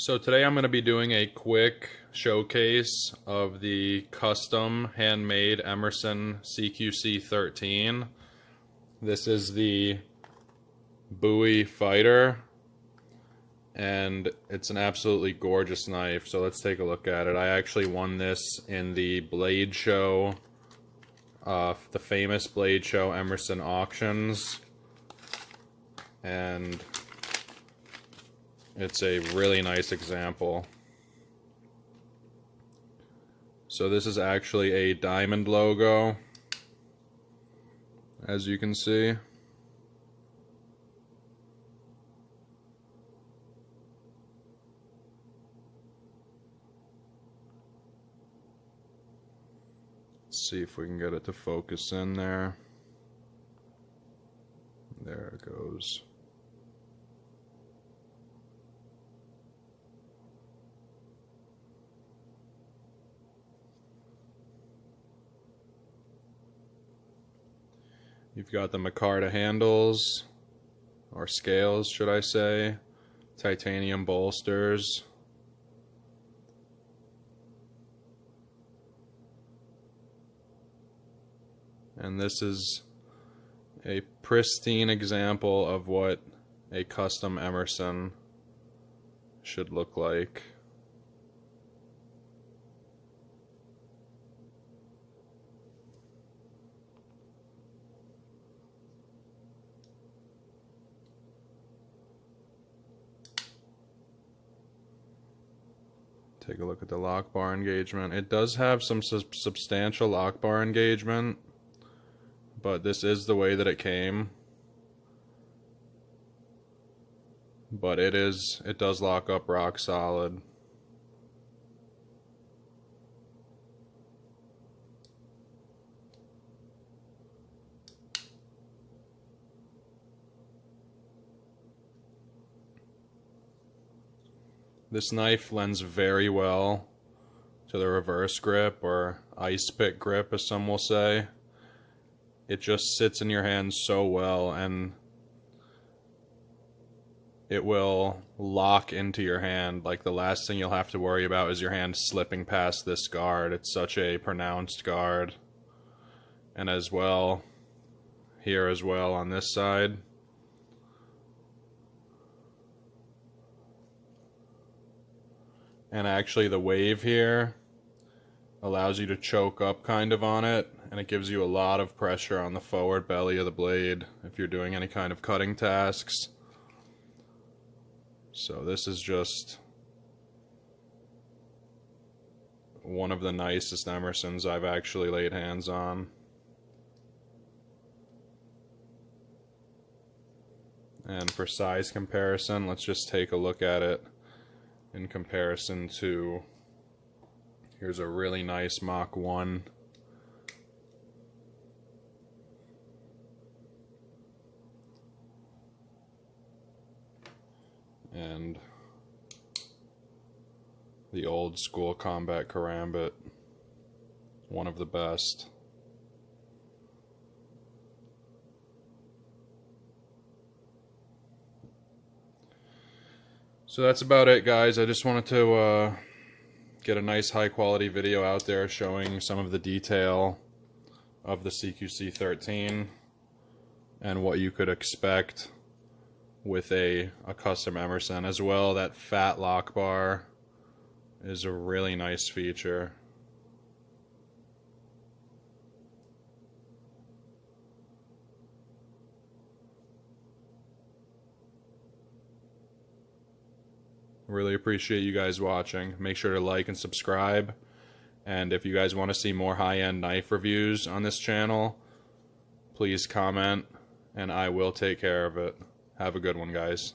So today I'm going to be doing a quick showcase of the custom handmade Emerson CQC-13. This is the Bowie Fighter, and it's an absolutely gorgeous knife, so let's take a look at it. I actually won this in the Blade Show, the famous Blade Show Emerson auctions, and it's a really nice example. So this is actually a diamond logo, as you can see. Let's see if we can get it to focus in there. There it goes. You've got the micarta handles, or scales should I say, titanium bolsters, and this is a pristine example of what a custom Emerson should look like. Take a look at the lock bar engagement. It does have some substantial lock bar engagement, but this is the way that it came. But it does lock up rock solid. This knife lends very well to the reverse grip, or ice pick grip as some will say. It just sits in your hand so well, and it will lock into your hand. Like, the last thing you'll have to worry about is your hand slipping past this guard. It's such a pronounced guard. And as well, here as well on this side. And actually the wave here allows you to choke up kind of on it, and it gives you a lot of pressure on the forward belly of the blade if you're doing any kind of cutting tasks. So this is just one of the nicest Emersons I've actually laid hands on. And for size comparison, let's just take a look at it in comparison to, here's a really nice Mach 1. And the old school combat karambit, one of the best. So that's about it, guys. I just wanted to get a nice high quality video out there showing some of the detail of the CQC-13 and what you could expect with a custom Emerson. As well, that fat lock bar is a really nice feature. Really appreciate you guys watching. Make sure to like and subscribe. And if you guys want to see more high-end knife reviews on this channel, please comment and I will take care of it. Have a good one, guys.